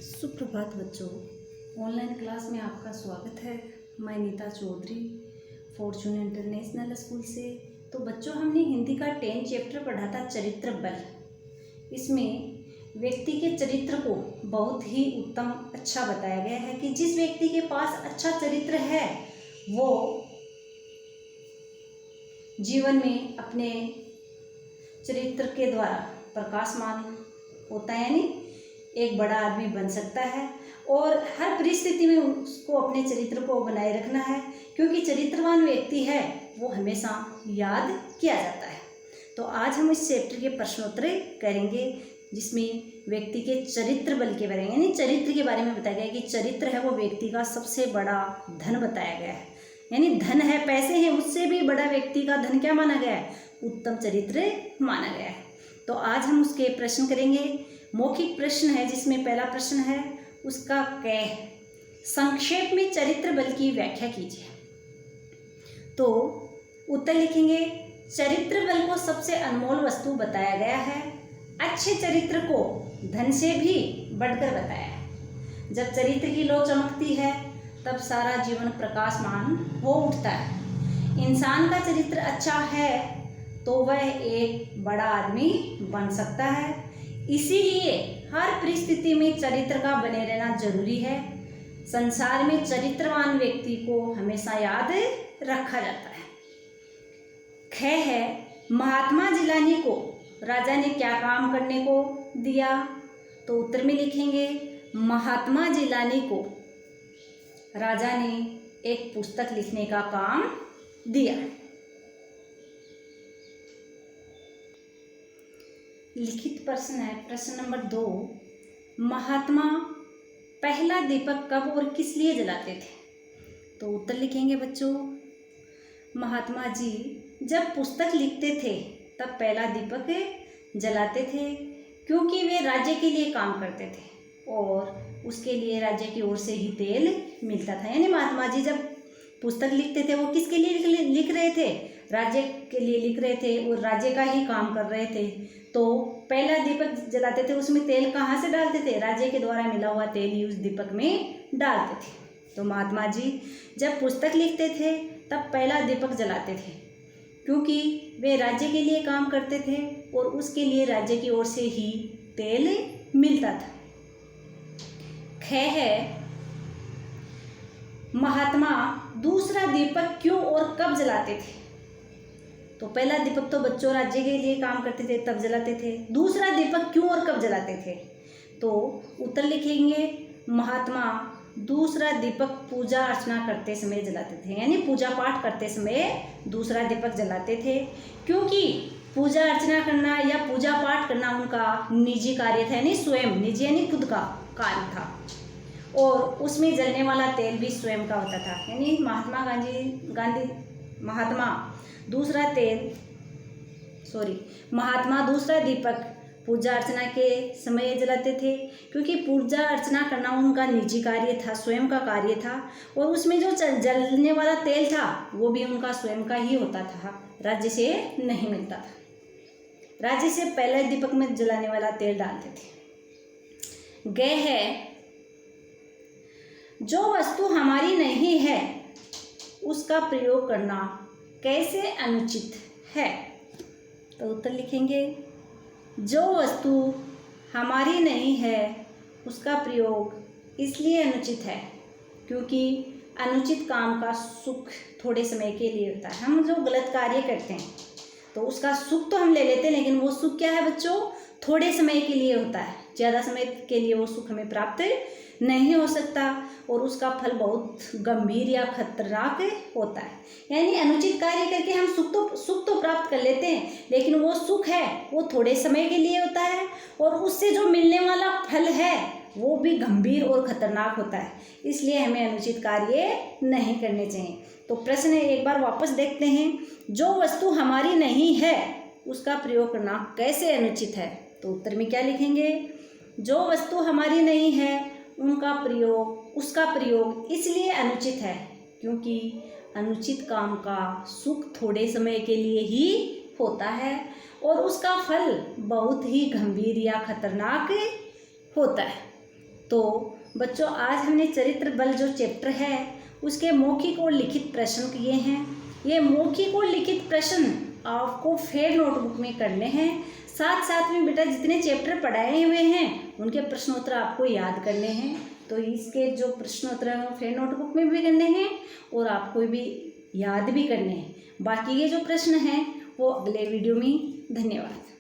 सुप्रभात बच्चों, online class में आपका स्वागत है। मैं Neeta Chaudhary fortune international school से। तो बच्चों, हमने हिंदी का 10 चैप्टर पढ़ा था चरित्र बल। इसमें व्यक्ति के चरित्र को बहुत ही उत्तम अच्छा बताया गया है कि जिस व्यक्ति के पास अच्छा चरित्र है वो जीवन में अपने चरित्र के द्वारा प्रकाशमान होता है, यानी एक बड़ा आदमी बन सकता है। और हर परिस्थिति में उसको अपने चरित्र को बनाए रखना है, क्योंकि चरित्रवान व्यक्ति है वो हमेशा याद किया जाता है। तो आज हम इस चैप्टर के प्रश्नोत्तर करेंगे, जिसमें व्यक्ति के चरित्र बल के बारे में, यानी चरित्र के बारे में बताया गया है कि चरित्र है वो व्यक्ति का सबसे बड़ा धन बताया गया है। यानी धन है, पैसे हैं, उससे भी बड़ा व्यक्ति का धन क्या माना गया है? उत्तम चरित्र माना गया है। तो आज हम उसके प्रश्न करेंगे। मौखिक प्रश्न है, जिसमें पहला प्रश्न है उसका कह संक्षेप में चरित्र बल की व्याख्या कीजिए। तो उत्तर लिखेंगे, चरित्र बल को सबसे अनमोल वस्तु बताया गया है। अच्छे चरित्र को धन से भी बढ़कर बताया है। जब चरित्र की लो चमकती है तब सारा जीवन प्रकाशमान हो उठता है। इंसान का चरित्र अच्छा है तो वह एक बड़ा आदमी बन सकता है। इसीलिए हर परिस्थिति में चरित्र का बने रहना जरूरी है। संसार में चरित्रवान व्यक्ति को हमेशा याद रखा जाता है। ख है, महात्मा जिलानी को राजा ने क्या काम करने को दिया? तो उत्तर में लिखेंगे, महात्मा जिलानी को राजा ने एक पुस्तक लिखने का काम दिया। लिखित प्रश्न है, प्रश्न नंबर 2, महात्मा पहला दीपक कब और किस लिए जलाते थे? तो उत्तर लिखेंगे बच्चों, महात्मा जी जब पुस्तक लिखते थे तब पहला दीपक जलाते थे, क्योंकि वे राज्य के लिए काम करते थे और उसके लिए राज्य की ओर से ही तेल मिलता था। यानी महात्मा जी जब पुस्तक लिखते थे वो किसके लिए लिख रहे थे? राज्य के लिए लिख रहे थे और राज्य का ही काम कर रहे थे। तो पहला दीपक जलाते थे, उसमें तेल कहाँ से डालते थे? राज्य के द्वारा मिला हुआ तेल ही उस दीपक में डालते थे। तो महात्मा जी जब पुस्तक लिखते थे तब पहला दीपक जलाते थे, क्योंकि वे राज्य के लिए काम करते थे और उसके लिए राज्य की ओर से ही तेल मिलता था। ख है, महात्मा दूसरा दीपक क्यों और कब जलाते थे? तो पहला दीपक तो बच्चों राज्य के लिए काम करते थे तब जलाते थे। दूसरा दीपक क्यों और कब जलाते थे? तो उत्तर लिखेंगे, महात्मा दूसरा दीपक पूजा अर्चना करते समय जलाते थे। यानी पूजा पाठ करते समय दूसरा दीपक जलाते थे, क्योंकि पूजा अर्चना करना या पूजा पाठ करना उनका निजी कार्य था। यानी स्वयं, निजी यानी खुद का कार्य था, और उसमें जलने वाला तेल भी स्वयं का होता था। यानी महात्मा दूसरा दीपक पूजा अर्चना के समय जलाते थे, क्योंकि पूजा अर्चना करना उनका निजी कार्य था, स्वयं का कार्य था, और उसमें जो जलने वाला तेल था वो भी उनका स्वयं का ही होता था, राज्य से नहीं मिलता था। राज्य से पहले दीपक में जलाने वाला तेल डालते थे। ग है, जो वस्तु हमारी नहीं है उसका प्रयोग करना कैसे अनुचित है? तो उत्तर लिखेंगे, जो वस्तु हमारी नहीं है उसका प्रयोग इसलिए अनुचित है क्योंकि अनुचित काम का सुख थोड़े समय के लिए होता है। हम जो गलत कार्य करते हैं तो उसका सुख तो हम ले लेते हैं, लेकिन वो सुख क्या है बच्चों? थोड़े समय के लिए होता है। ज़्यादा समय के लिए वो सुख हमें प्राप्त नहीं हो सकता और उसका फल बहुत गंभीर या खतरनाक होता है। यानी अनुचित कार्य करके हम सुख तो प्राप्त कर लेते हैं, लेकिन वो सुख है वो थोड़े समय के लिए होता है, और उससे जो मिलने वाला फल है वो भी गंभीर और खतरनाक होता है। इसलिए हमें अनुचित कार्य नहीं करने चाहिए। तो प्रश्न एक बार वापस देखते हैं, जो वस्तु हमारी नहीं है उसका प्रयोग करना कैसे अनुचित है? तो उत्तर में क्या लिखेंगे, जो वस्तु हमारी नहीं है उसका प्रयोग इसलिए अनुचित है क्योंकि अनुचित काम का सुख थोड़े समय के लिए ही होता है और उसका फल बहुत ही गंभीर या खतरनाक होता है। तो बच्चों, आज हमने चरित्र बल जो चैप्टर है उसके मौखिक और लिखित प्रश्न किए हैं। ये मौखिक और लिखित प्रश्न आपको फेयर नोटबुक में करने हैं। साथ साथ में बेटा जितने चैप्टर पढ़ाए हुए हैं उनके प्रश्नोत्तर आपको याद करने हैं। तो इसके जो प्रश्नोत्तर हैं वो फेयर नोटबुक में भी करने हैं और आपको भी याद भी करने हैं। बाकी ये जो प्रश्न हैं वो अगले वीडियो में। धन्यवाद।